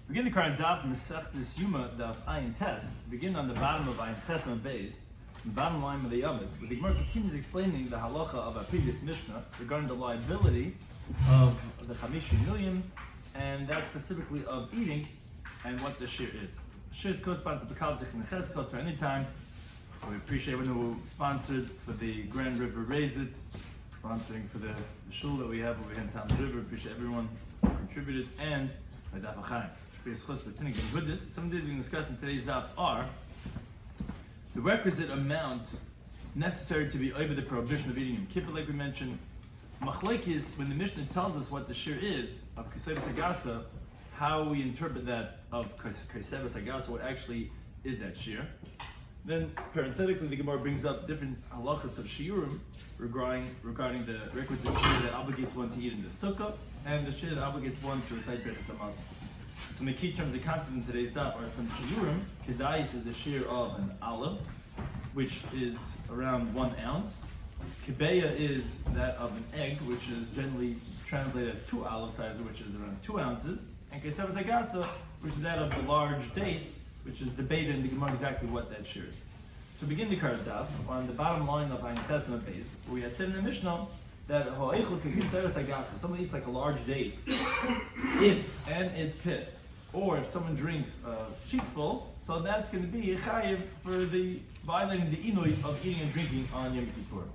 Begin the current Daf Mesech this Yoma Daf Ayin Tes. Begin on the bottom of Ayin Tes on Beis, the bottom line of the Yomid, where the Gemara continues explaining the halacha of our previous Mishnah regarding the liability of the 50 million, and that specifically of eating and what the shiur is. Shiur corresponds to Bekal Zich and Cheskel to any time. We appreciate everyone who sponsored for the Grand River Raise It, sponsoring for the shul that we have over here in Tom's River. Appreciate everyone who contributed, and by Daf Yomi. With this, some of the things we can discuss in today's daf are the requisite amount necessary to be over the prohibition of eating in kippur, like we mentioned. Machlekes, when the Mishnah tells us what the shiur is of Kasev Sagasa, how we interpret that of Kasev Sagasa, what actually is that shiur. Then, parenthetically, the Gemara brings up different halachas of shiurim regarding the requisite shiur that obligates one to eat in the sukkah, and the shiur that obligates one to recite Berachos Hamazon. Some of the key terms of concept in today's daf are some shiurim. Kezayis is the shiur of an olive, which is around 1 ounce. Kibeya is that of an egg, which is generally translated as 2 olive sizes, which is around 2 ounces. And Kesev Zagasa, which is that of the large date, which is debated in the Gemara exactly what that shiur is. So begin the current daf on the bottom line of Ayin Tes on Beis, where we had said in the Mishnah that someone eats like a large date, it and its pit, or if someone drinks a sheepful, so that's going to be a chayiv for the violating the inui of eating and drinking on Yom Kippur.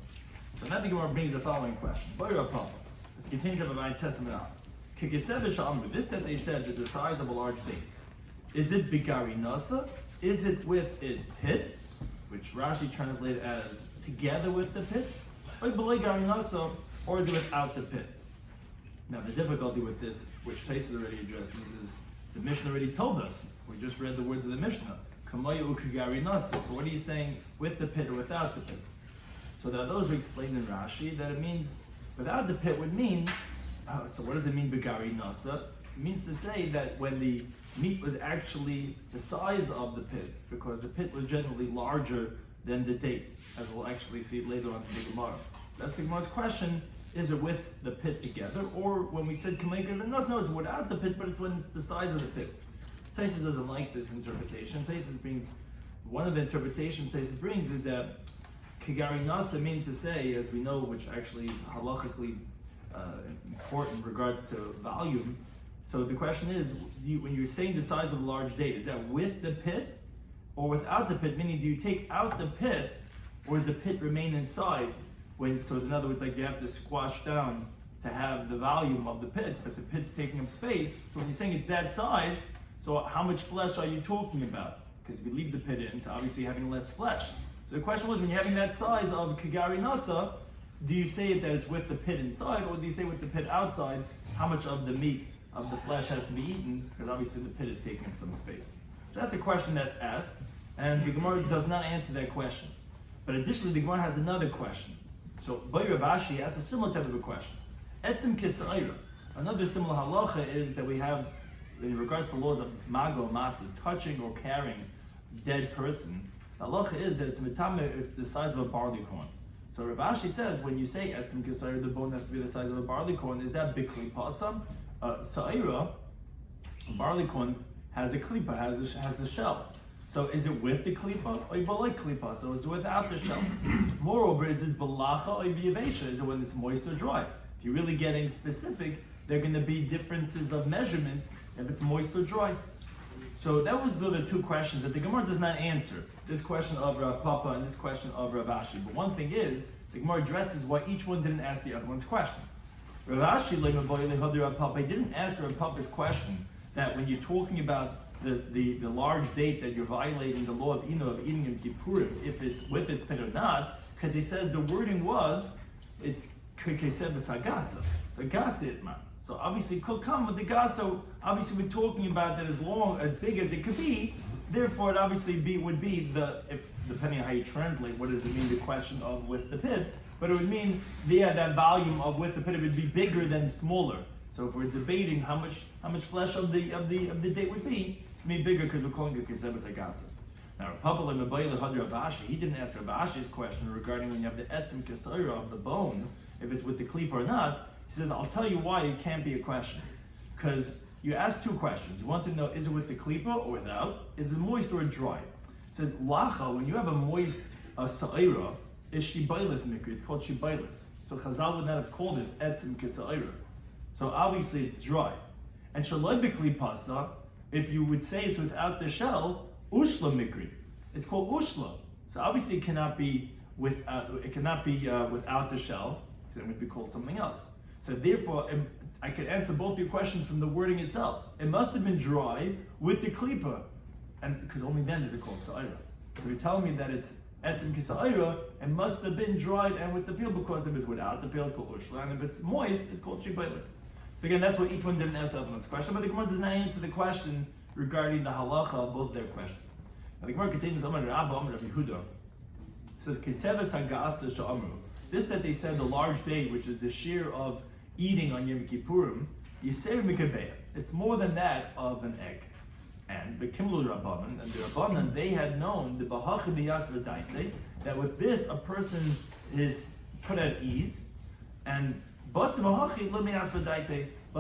So now the Gemara brings the following question. Let's continue to provide testament on. This that they said that the size of a large date, is it bigari nasa? Is it with its pit, which Rashi translated as together with the pit? Or is it without the pit? Now the difficulty with this, which Taisa already addresses, is the Mishnah already told us. We just read the words of the Mishnah. So what are you saying, with the pit or without the pit? So there are those who explain in Rashi that it means without the pit would mean, so what does it mean bigari nasa? It means to say that when the meat was actually the size of the pit, because the pit was generally larger than the date, as we'll actually see later on in the Gemara. So that's the Gemara's question. Is it with the pit together? Or when we said Kameka, no, it's without the pit, but it's when it's the size of the pit. Taisus doesn't like this interpretation. Taisus brings, one of the interpretations Taisus brings is that Kigari Nasa means to say, as we know, which actually is halachically important in regards to volume. So the question is, when you're saying the size of a large date, is that with the pit or without the pit? Meaning, do you take out the pit, or does the pit remain inside? So in other words, like you have to squash down to have the volume of the pit, but the pit's taking up space. So when you're saying it's that size, so how much flesh are you talking about? Because if you leave the pit in, so obviously you're having less flesh. So the question was, when you're having that size of Kigari Nasa, do you say it that it's with the pit inside, or do you say with the pit outside, how much of the meat, of the flesh has to be eaten? Because obviously the pit is taking up some space. So that's the question that's asked, and the Gemara does not answer that question. But additionally, the Gemara has another question. So Bayer Vashi asks a similar type of a question. Etzim Kisayra. Another similar halacha is that we have, in regards to laws of mago masa, touching or carrying dead person. The halacha is that it's the size of a barley corn. So Rav Ashi says, when you say Etzim Kisayra, the bone has to be the size of a barley corn. Is that big klipasa? Sa'ira, a barley corn, has a klipa, has the shell. So is it with the klipa or below klipa? So is it without the shell? Moreover, is it balacha or biyavesha? Is it when it's moist or dry? If you're really getting specific, there are going to be differences of measurements if it's moist or dry. So that was the two questions that the Gemara does not answer. This question of Rav Papa and this question of Rav Ashi. But one thing is, the Gemara addresses why each one didn't ask the other one's question. Rav Ashi didn't answer Rav Papa's question that when you're talking about the large date that you're violating the law of eating in Kippurim, if it's with its pit or not, because he says the wording was, it's Keseb Sagasa. Sagasa itman. So obviously could come with the gaso. Obviously we're talking about that as long, as big as it could be. Therefore it obviously would be if depending on how you translate, what does it mean, the question of with the pit? But it would mean that volume of with the pit, it would be bigger than smaller. So if we're debating how much flesh of the date would be, it's going to be bigger because we're calling it Keseb Sagasa. Now Rav Ashi, he didn't ask Rav Ashi's question regarding when you have the etzim kesayra of the bone, if it's with the klipa or not. He says, I'll tell you why it can't be a question. Because you ask two questions. You want to know, is it with the klipa or without? Is it moist or dry? It says, lacha, when you have a moist sa'ira, is shibailis mikri. It's called shibailis. So Chazal would not have called it etzim kisa'ira. So obviously it's dry. And shaloi b'klipasa, if you would say it's without the shell, ushla mikri. It's called ushla. So obviously it cannot be without the shell, because it would be called something else. So therefore, I could answer both your questions from the wording itself. It must have been dry with the klipa, and because only then is it called sa'ira. So you're telling me that it's etzim kisa'ira, it must have been dried and with the peel, because if it's without the peel, it's called ushla, and if it's moist, it's called shibailis. So again, that's what each one didn't answer the question, but the Gemara does not answer the question regarding the halacha of both their questions. Now the Gemara continues, Amar Rabba, Amar Rabbi Yehuda. It says, Keseves haga'asa sha'amru. This that they said, the large day, which is the shiur of eating on Yom Kippurim, Yisei Mikabeya. It's more than that of an egg. And the Kimlu Rabbanan, and the Rabbanan, they had known the Bahachi B'Yasva Daite, that with this a person is put at ease, and but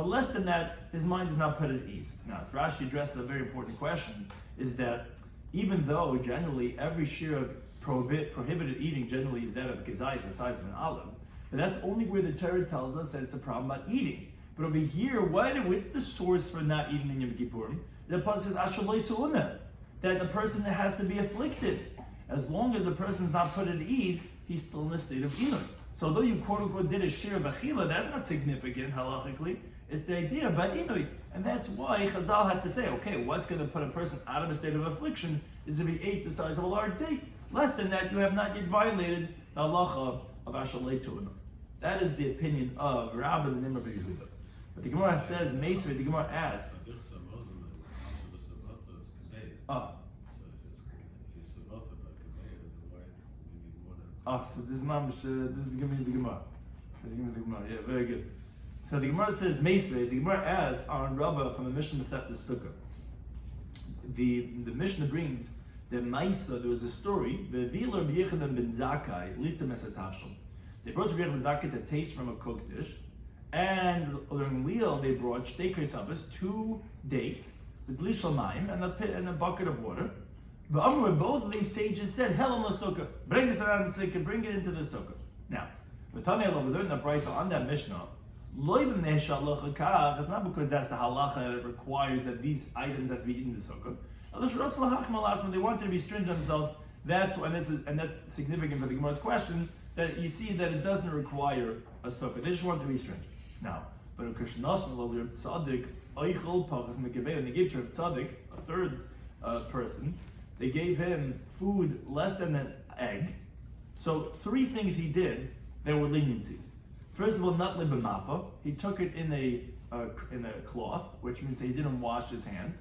less than that, his mind is not put at ease. Now, as Rashi addresses a very important question, is that even though generally every shiur of prohibited eating generally is that of a kezayis, the size of an olive, but that's only where the Torah tells us that it's a problem about eating. But over here, what's the source for not eating in Yom Kippurim? The pasuk says ashaloi su'una, that the person has to be afflicted. As long as the person is not put at ease, he's still in a state of inui. So though you quote unquote did a shiur of achila, that's not significant halachically. It's the idea about inui, and that's why Chazal had to say, okay, what's going to put a person out of a state of affliction is if he ate the size of a large date. Less than that, you have not yet violated the halacha of ashalei tu'una. That is the opinion of Rabbi the name of Yehuda. But the Gemara says, Meisvei, the Gemara asks. So this is the Gemara. Yeah, very good. So the Gemara says, Meisvei, the Gemara asks on Rava from the Mishnah Masechta Sukkah. The Mishnah brings the Maisa, there was a story, the Vilar B'Yechanan ben Zakkai, Lita Mesatavshel. They brought to Rabbi Zakkai to taste from a cooked dish, and during meal they brought shtei kreisavos, 2 dates, with lishal mayim, and a bucket of water. But both of these sages said, "Hell on the sukkah, bring this around the sukkah, bring it into the sukkah." Now, we learned that brisa on that Mishnah. It's not because that's the halacha that requires that these items have to be eaten in the sukkah. When they wanted to be stringent themselves, that's significant for the Gemara's question, that you see that it doesn't require a sukkah. They just want to be stringent. Now, but in Krishna's tzaddik, when they gave to Reb Tzaddik, a third person, they gave him food less than an egg. So 3 things he did, there were leniencies. First of all, not libamapa. He took it in a cloth, which means that he didn't wash his hands.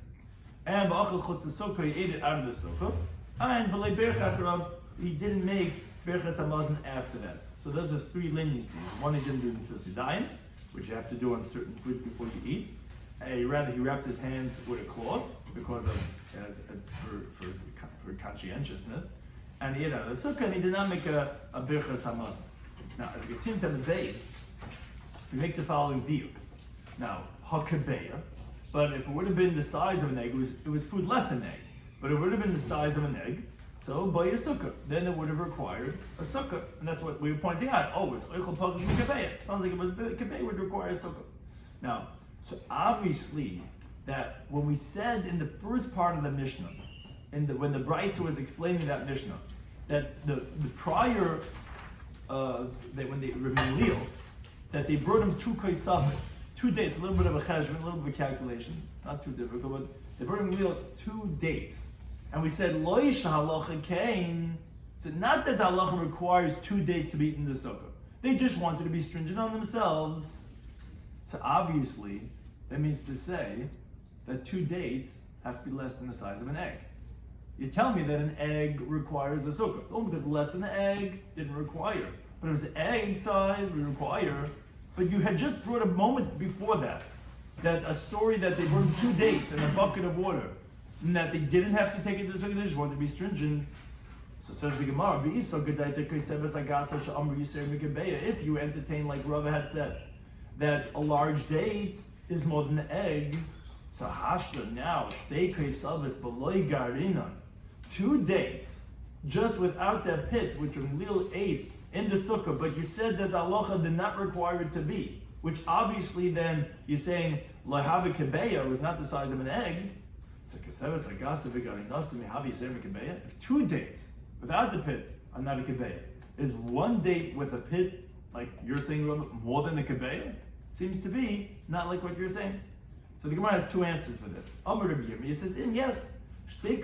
And v'achal chutz sukkah, he ate it out of the sukkah. And v'lei berach acharav, he didn't make berachas hamazon after that. So those are 3 leniencies. One, he didn't do the Nefilus, which you have to do on certain foods before you eat. He wrapped his hands with a cloth because of for conscientiousness. And he ate out of the sukkah, and he did not make a berachas hamazon. Now, as we continue to the base, we make the following diuk. Now, hakabeya, but if it would have been the size of an egg, it was food less than an egg. But it would have been the size of an egg, so by a sukkah, then it would have required a sukkah, and that's what we were pointing out. Oh, it's oichel pachas mikabeya. Sounds like it was kabeya would require a sukkah. Now, so obviously that when we said in the first part of the Mishnah, when the Brisa was explaining that Mishnah, that the prior when they Remeliel, that they brought him 2 kaisavos, 2 dates, a little bit of a cheshbon, a little bit of a calculation, not too difficult, but they brought him 2 dates. And we said, lo yisha halacha kain, so not that the halacha requires 2 dates to be eaten in the sukkah. They just wanted to be stringent on themselves. So obviously, that means to say that 2 dates have to be less than the size of an egg. You tell me that an egg requires a sukkah. It's only because less than an egg didn't require. But if it's egg size, we require. But you had just brought a moment before that a story that they brought 2 dates and a bucket of water, and that they didn't have to take it to the sukkah, they just wanted to be stringent. So says the Gemara, if you entertain like Rava had said, that a large date is more than an egg, So hashta now, shtei savas beloy garina, 2 dates, just without that pit, which Lil ate in the sukkah, but you said that the halacha did not require it to be, which obviously then you're saying lahava kebeya was not the size of an egg. If 2 dates without the pit are not a kebeya, is 1 date with a pit, like you're saying, more than a kebeya? Seems to be not like what you're saying. So the Gemara has 2 answers for this. Amar Rabbi Yoma, it says, yes, 2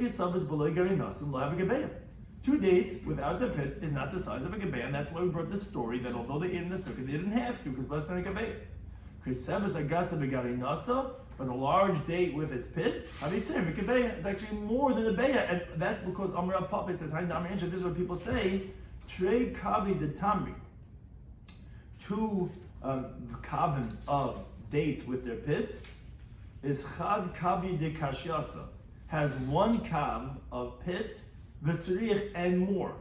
dates without the pits is not the size of a gebeya, and that's why we brought this story that although they ate in the sukkah, they didn't have to because less than a gebeya. But a large date with its pit, is actually more than a beya, and that's because Amar Papa says, this is what people say, Trey kavi de tamri, 2 kavim of dates with their pits, is chad kavi de kashyasa, has 1 kav of pits, v'sarich and more.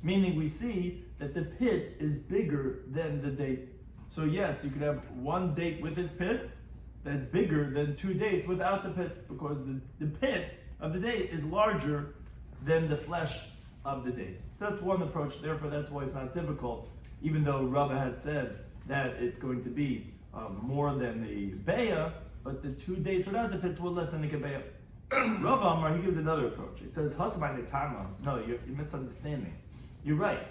Meaning we see that the pit is bigger than the date. So yes, you could have 1 date with its pit that's bigger than 2 dates without the pit, because the pit of the date is larger than the flesh of the dates. So that's one approach, therefore that's why it's not difficult, even though Rava had said that it's going to be more than the beya, but the 2 dates without the pits were less than the kebeya. Rav Amar, he gives another approach. He says, Hasabay Netama. No, you're misunderstanding. You're right.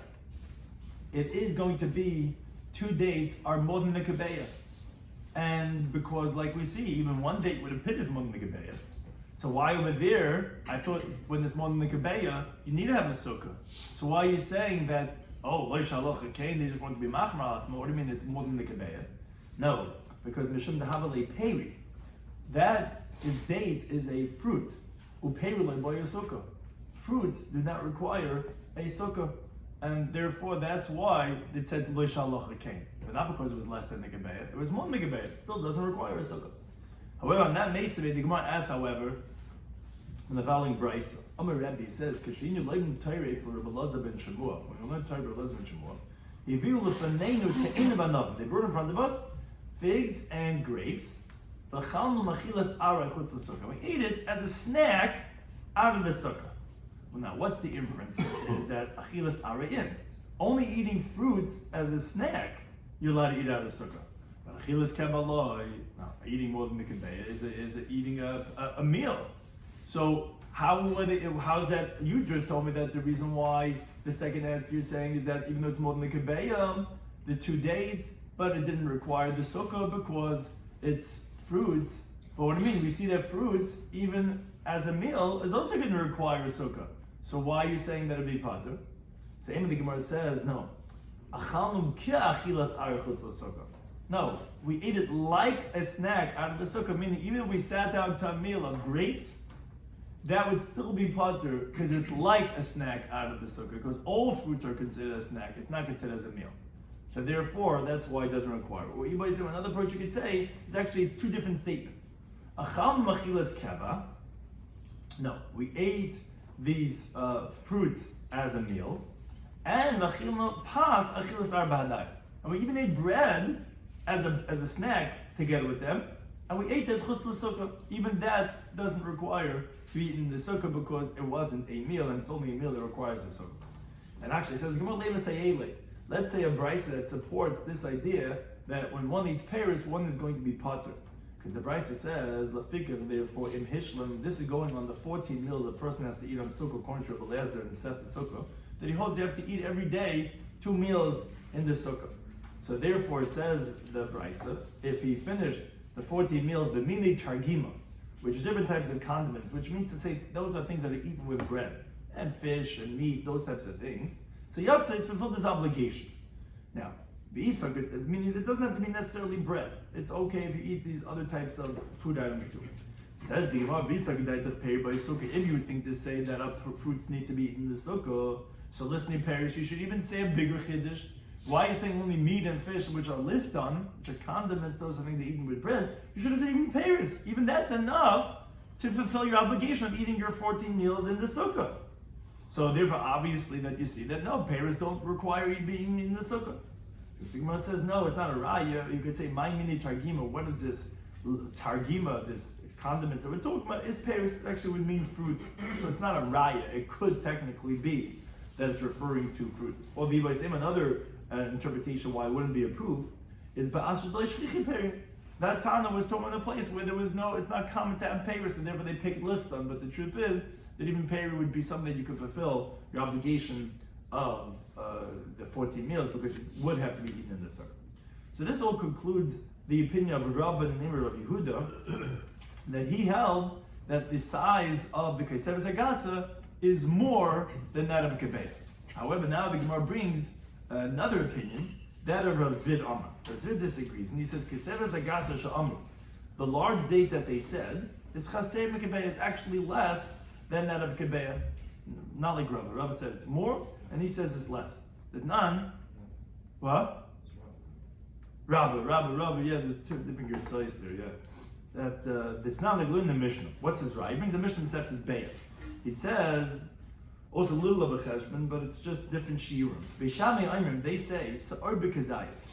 It is going to be 2 dates are more than the kebeya. And because, like we see, even 1 date with a pit is more than the kebeya. So why over there, I thought when it's more than the kebeya, you need to have a sukkah. So why are you saying that, Lo Shaloch Kain, they just want to be machmar, it's more, what do you mean it's more than the kebeya? No, because Mishum Dahavale Peri, that is dates is a fruit. Fruits do not require a sukkah, and therefore that's why it said lo shaloch kain, but not because it was less than the gebeya. It was more than the gebeya. It still doesn't require a sukkah. However, on that Mesa, the Gemara asks, however, in the following brisa, Amar Rebbe says, "Kashinu leibim tayreitz l'Rebbe ben Shemua." When we learned Torah Rebbe ben Shemua, Yiviu l'faneinu she'einu b'anav. They brought in front of us figs and grapes. We eat it as a snack out of the sukkah. Well, now, what's the inference? Is that achilas arayin. Only eating fruits as a snack, you're allowed to eat out of the sukkah. But achilas kabbalah, eating more than the kebeya, is eating a meal. So how's that? You just told me that the reason why the second answer you're saying is that even though it's more than the kebeya, the 2 dates, but it didn't require the sukkah because it's fruits. But what I mean, we see that fruits, even as a meal, is also going to require a sukkah. So why are you saying that it'd be pater? So the Gemara says, no. No, we ate it like a snack out of the sukkah, meaning even if we sat down to a meal of grapes, that would still be pater, because it's like a snack out of the sukkah, because all fruits are considered a snack. It's not considered as a meal. So therefore, that's why it doesn't require it. Another approach you could say is actually it's 2 different statements. Achal machilas keva. No, we ate these fruits as a meal, and machilna pas achilas arbahadai. And we even ate bread as a snack together with them, and we ate that chutz l'sukkah. Even that doesn't require to be eaten in the sukkah because it wasn't a meal, and it's only a meal that requires a sukkah. And actually, it says Gemara leva sayele. Let's say a brisa that supports this idea that when one eats pears, one is going to be pater. Because the brisa says, Lafikir, therefore, in Hishlam, this is going on the 14 meals a person has to eat on Sukkah, according to Rabbi Lezer and Seth the Sukkah, that he holds you have to eat every day 2 meals in the Sukkah. So therefore, says the brisa, if he finished the 14 meals, b'mini targima, which is different types of condiments, which means to say those are things that are eaten with bread, and fish and meat, those types of things. So Yatsa has fulfilled this obligation. Now, meaning it doesn't have to be necessarily bread. It's okay if you eat these other types of food items too. Says the Gemara, if you would think to say that fruits need to be eaten in the sukkah, so listening Paris, you should even say a bigger chiddush. Why are you saying only meat and fish, which are lifton, which are condiments, those are things to eat with bread? You should have said even Paris. Even that's enough to fulfill your obligation of eating your 14 meals in the sukkah. So therefore, obviously, that you see that no, pears don't require you being in the sukkah. The Gemara says no, it's not a raya. You could say my mini targima. What is this targima? This condiments that we're talking about is peiros, it actually would mean fruits. So it's not a raya. It could technically be that it's referring to fruits. Or another interpretation why it wouldn't be approved is that Tana was talking about a place where there was no, it's not common to have peiros, and therefore they picked lifton. But the truth is that even peiros would be something that you could fulfill your obligation of the 14 meals, because it would have to be eaten in the sukkah. So this all concludes the opinion of Rav and Rabbi Yehuda, that he held that the size of the Kaiseves Agasa is more than that of a Kebeya. However, now the Gemara brings another opinion, that of Rav Zvid Amar. Rav Zvid disagrees, and he says Kaiseves Agasa Sha'amru. The large date that they said is Chaser Kebeya, is actually less than that of Kebeya. Not like Rav. Rav said it's more, and he says it's less. The none, what? Rabbi, yeah, there's two different gersayis there, yeah. That it's not like in the Mishnah. What's his right? He brings the Mishnah Masechet as Be'ah. He says also a little of a cheshbon, but it's just different shiurim. Beishamei Aymer, they say sa'or b'kazayis,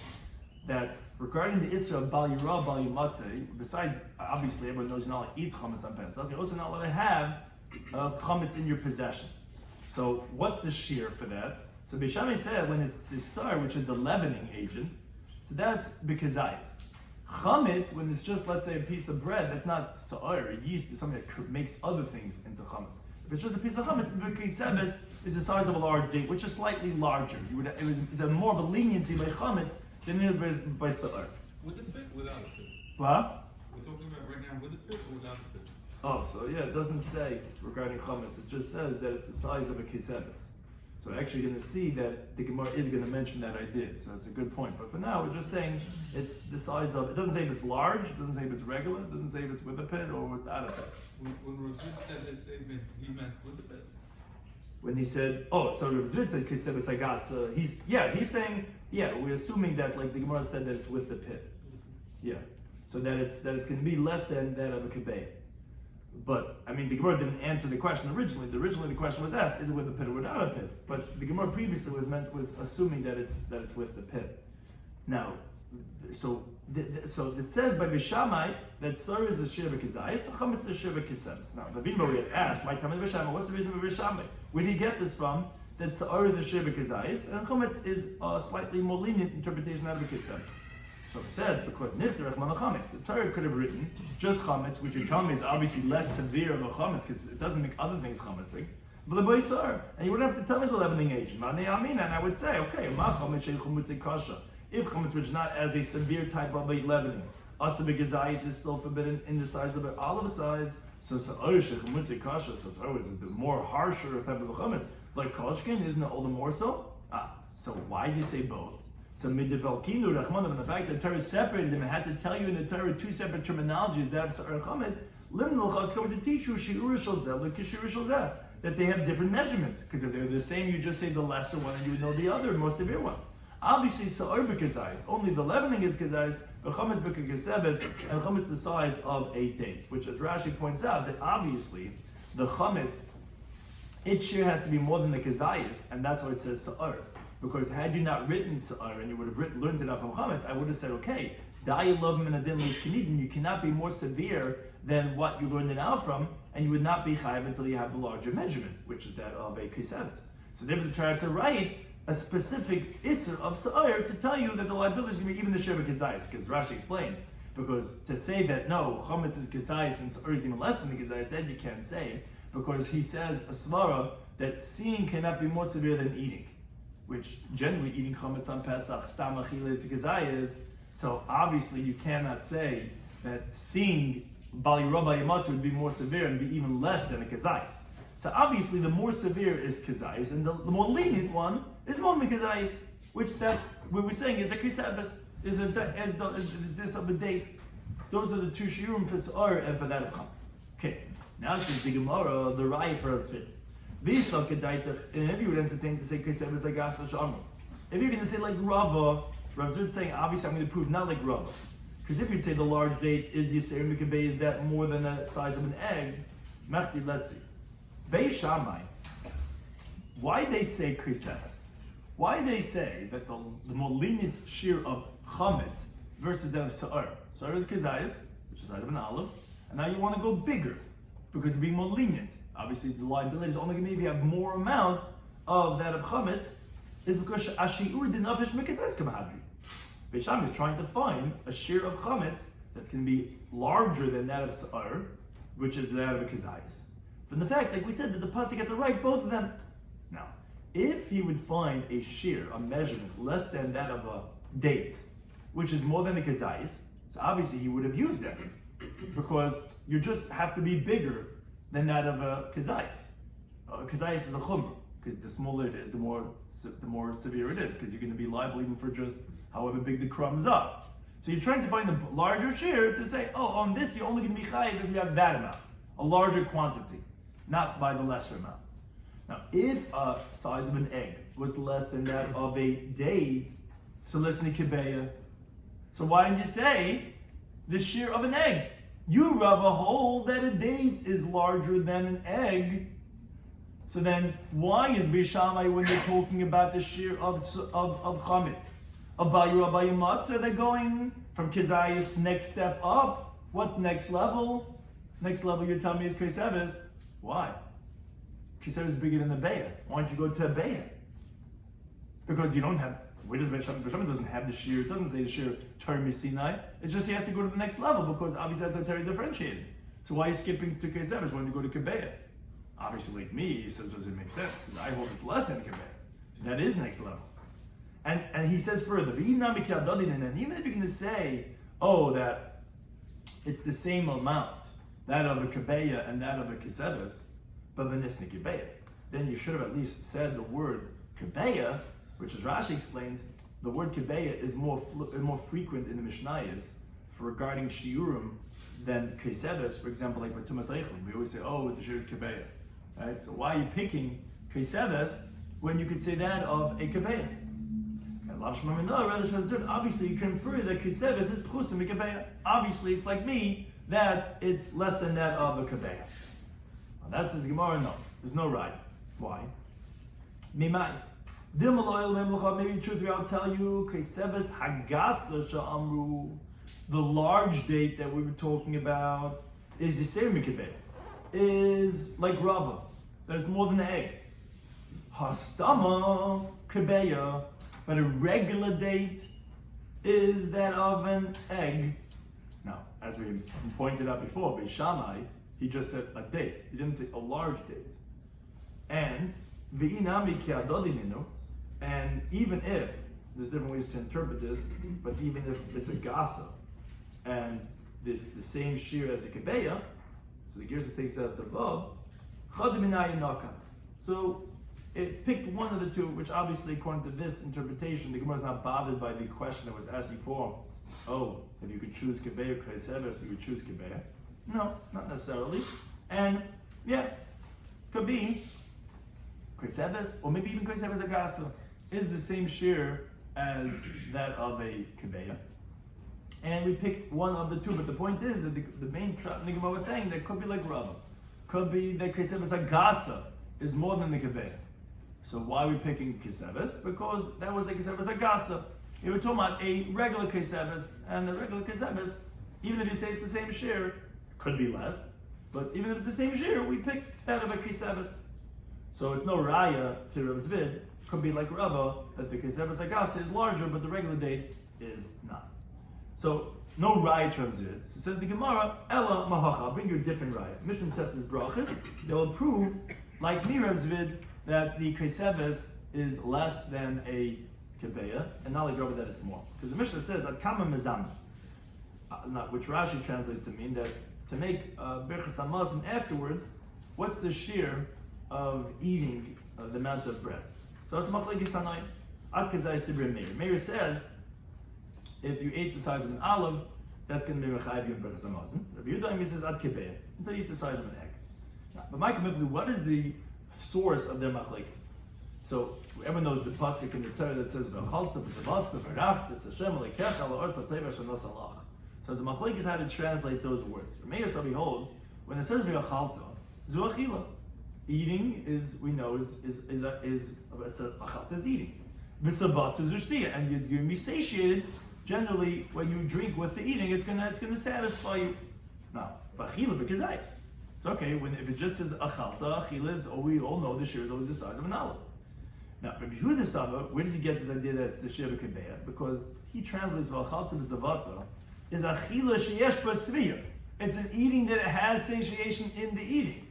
that regarding the Isra of Bal Yirah, Bal Yimatzeh, besides obviously everyone knows you're not allowed to eat chametz on Pesach, you're also not allowed to have chametz in your possession. So what's the shiur for that? So Beishamei said when it's tisar, which is the leavening agent, so that's b'kazayis. Chametz, when it's just, let's say, a piece of bread, that's not sa'ir, yeast is something that makes other things into chametz. If it's just a piece of chametz, b'kazayis is the size of a large date, which is slightly larger. It's a more of a leniency by chametz than it is by sa'ir. With the pit, without the pit? What? We're talking about right now with the pit or without the pit? Oh, so yeah, it doesn't say regarding chametz, it just says that it's the size of a kiseves. So we're actually going to see that the Gemara is going to mention that idea. So it's a good point. But for now, we're just saying it's the size of, it doesn't say if it's large, it doesn't say if it's regular, it doesn't say if it's with a pit or without a pit. When Rav said this statement, he meant with the pit. When he said, so Rav Zvid said kiseves agas, he's saying, we're assuming that like the Gemara said that it's with the pit. Yeah. So that it's going to be less than that of a kibay. But I mean, the Gemara didn't answer the question originally. Originally, the question was asked: is it with a pit or without a pit? But the Gemara previously was assuming that it's with the pit. Now, so it says by Bishamai that Sar is a shiur b'kazayis, Chametz is a shiur b'kiseves. Now, David Mori had asked, "My time Bishamai, what's the reason for Bishamai? Where did he get this from? That Sar is a shiur b'kazayis, and Chametz is a slightly more lenient interpretation of b'kiseves." So it said, because Nifter Echman Chametz, the Torah could have written just Chametz, which you're telling me is obviously less severe of a Chametz, because it doesn't make other things Chametzing. But the Boisar, and you wouldn't have to tell me the leavening agent. And I would say, okay, if Chametz was not as a severe type of a leavening, Asa b'gazayis is still forbidden in the size of an olive size, so Chametz kasha, so it's the more harsher type of a Chametz, like Kolshkin, isn't it all the more so? So why do you say both? So midivalkinu rachmanav, and the fact that the Torah separated them and had to tell you in the Torah two separate terminologies, that's Sa'ar Chametz, limnulcha, it's going to teach you shiur shel zeh like shiur shel zeh, that they have different measurements. Because if they're the same, you just say the lesser one and you would know the other, more severe one. Obviously, Sa'ar b'kazayis, only the leavening is kazayis, but Chametz b'kaseves, and Chametz the size of a date, which as Rashi points out, that obviously the Chametz, its share has to be more than the kazayis, and that's why it says Sa'ar. Because had you not written Sa'ar and you would have learned it from Chametz, I would have said, okay, you cannot be more severe than what you learned it out from, and you would not be chayav until you have the larger measurement, which is that of a kiseves. So they would try to write a specific isser of Sa'ar to tell you that the liability is going to be even the shiur b'kazayis, because Rashi explains. Because to say that no, Chametz is kazayis and Sa'ar is even less than the kazayis, that you can't say, because he says a svara that seeing cannot be more severe than eating. Which generally eating chametz on Pesach, stam achila is the kazayis. So obviously you cannot say that seeing bal yirah bal yimatzeh would be more severe and be even less than a kazayis. So obviously the more severe is kazayis, and the more lenient one is more than kazayis, which that's what we're saying is a kiseves, is this of a date. Those are the two shiurim for Sa'ar and for that of chametz. Okay, now since the Gemara, the raya for us fit. And if you would entertain to say kiseves agasa shamru, if you're going to say like Rava Zvid saying obviously I'm going to prove not like Rava, because if you'd say the large date is Yisrael Mikabeh, is that more than the size of an egg? Mechti, let's see. Beis Shammai, why they say kiseves? Why they say that the more lenient shiur of chametz versus that of Sa'ar? Sa'ar is kazayis, which is the size of an olive, And now you want to go bigger because you're being more lenient. Obviously, the liability is only going to maybe have more amount of that of chametz, is because shiur dinafish mikazes kamahadri. Beis Shammai is trying to find a shiur of chametz that's going to be larger than that of sa'ar, which is that of a kazayis. From the fact, like we said, that the pasuk had to write both of them. Now, if he would find a shiur, a measurement less than that of a date, which is more than a kazayis, so obviously he would have used that, because you just have to be bigger than that of a kazayis. Kazayis is a chumrah, because the smaller it is, the more severe it is, because you're going to be liable even for just however big the crumbs are. So you're trying to find the larger shiur to say, oh, on this you're only going to be chayiv if you have that amount, a larger quantity, not by the lesser amount. Now, if a size of an egg was less than that of a date, so listen to kibeya. So why didn't you say the shiur of an egg? You Rava hold that a date is larger than an egg. So then, why is Beis Shammai, when they're talking about the shiur of chametz, Abayu matzah, they're going from kizayis next step up? What's next level? Next level, you tell me, is keseves. Why? Keseves is bigger than the beya. Why don't you go to a beya? Because you don't have. Where does Beis Shammai doesn't have the shiur? It doesn't say the shiur Torah Misinai. It's just he has to go to the next level because obviously that's Torah differentiated. So why are you skipping to keseves when you go to kebeya? Obviously, like me, he says, does it make sense? Because I hope it's less than kebeya. So that is next level. And he says further, and even if you're going to say, oh, that it's the same amount, that of a kebeya and that of a keseves, but v'nisnik kebeya, then you should have at least said the word kebeya, which as Rashi explains, the word kebeya is more frequent in the Mishnayos for regarding shiurim than keseves. For example, like with Tumas Eichel, we always say, oh, the shiur is kebeya, right? So why are you picking keseves when you could say that of a kebeya? Obviously, you can infer that keseves is pchusim kebeya. Obviously, it's like me that it's less than that of a kebeya. That says Gemara, no, there's no right. Why? Mimai. Maybe truthfully, I'll tell you, keseves hagasa sha'amru, the large date that we were talking about is the same kebeya, is like rava, that it's more than an egg. Hastama kebeya. But a regular date is that of an egg. Now, as we pointed out before, Beis Shammai, he just said a date. He didn't say a large date. And v'inami ki adodininu, and even if, there's different ways to interpret this, but even if it's a gasa, and it's the same shiur as a kebeya, so the Gersa takes out the vav, chad minayin nakat. So, it picked one of the two, which obviously, according to this interpretation, the Gemara is not bothered by the question that was asked before. Oh, if you could choose kebeya or keseves, you would choose kebeya. No, not necessarily. And yeah, could be keseves, or maybe even keseves agasa is the same shiur as that of a kebeya. And we picked one of the two, but the point is that the main the Gemara was saying that it could be like Rava, could be that keseves agasa is more than the kebeya. So why are we picking keseves? Because that was a keseves agasa. We were talking about a regular keseves, and the regular keseves, even if you say it's the same shiur, could be less. But even if it's the same shiur, we pick that of a keseves. So it's no raya to Rav Zvid. Could be like Rava that the keseves agasa is larger, but the regular date is not. So no raya to Rav Zvid. So it says the Gemara, Ella mahacha. I'll bring you a different raya. Mishnah set this brachas. They will prove, like me, Rav Zvid, that the keseves is less than a kebeya, and not like Rava that it's more. Because the Mishnah says that kama mezam, which Rashi translates to mean that to make berachas hamazon afterwards, what's the shiur of eating the amount of bread? So it's machlekes tanaim. Ad kazayis tibri Meir. Meir says if you ate the size of an olive, that's going to be mechayiv you in berachas hamazon. Rabbi Yehuda says ad kebeya, until you eat the size of an egg. Now, but my commitment, what is the source of their machlekes? So everyone knows the pasuk in the Torah that says v'achalta v'shavata v'rachta Hashem alekecha la'ortz ha'teva shanos alach. So the machlekes how to translate those words. Meir Sabi holds when it says v'achalta, zu achila. Eating is we know is achalta is eating. V'savata is ushtiya, and you're going to be satiated. Generally, when you drink with the eating, it's gonna satisfy you. Now, But achila b'kezayis. It's okay if it just says achalta, achila is, we all know the shiur is always the size of an olive. Now, Rabbi Yehuda Saba, where does he get this idea that it's the shiur b'kebeya? Because he translates v'achalta b'zavata is achila sheyesh b'sviyah. It's an eating that it has satiation in the eating.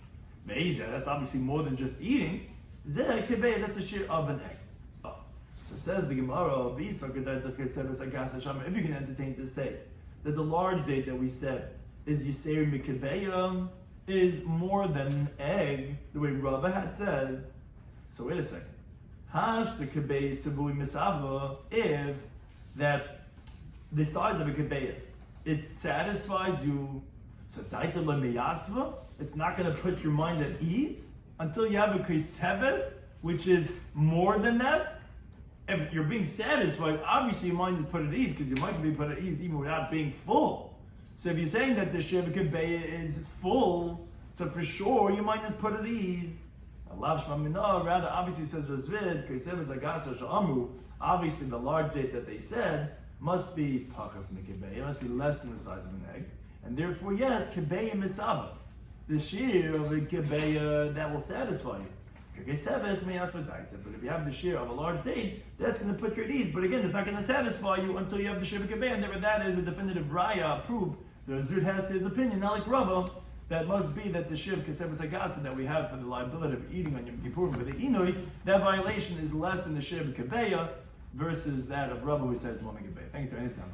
That's obviously more than just eating. Zeh kebeya, that's the shiur of an egg. Oh. So says the Gemara, if you can entertain to say that the large date that we said is Yiseri Mikebeya is more than an egg, the way Rava had said. So wait a second. Hash the Kebeya Sibui Misava, if that the size of a Kebeya, it satisfies you, so Daita Lemeyasva, it's not going to put your mind at ease until you have a Kriseves, which is more than that. If you're being satisfied, obviously your mind is put at ease, because your mind can be put at ease even without being full. So if you're saying that the shiur b'kebeya is full, so for sure your mind is put at ease. Rather, obviously says obviously the large date that they said must be pachas mikebeya, must be less than the size of an egg, and therefore yes, kebeya misava, the shiur of a kebeya that will satisfy you. But if you have the shiur of a large date, that's going to put you at ease. But again, it's not going to satisfy you until you have the shiur b'kebeya, and therefore that is a definitive raya, proof. The Zud has his opinion, not like Rava, that must be that the shiur keseves agasa that we have for the liability of eating on Yom Kippurim for the inui, that violation is less than the shiur b'kebeya versus that of Rava who says lo mekebeya. Thank you to anytime.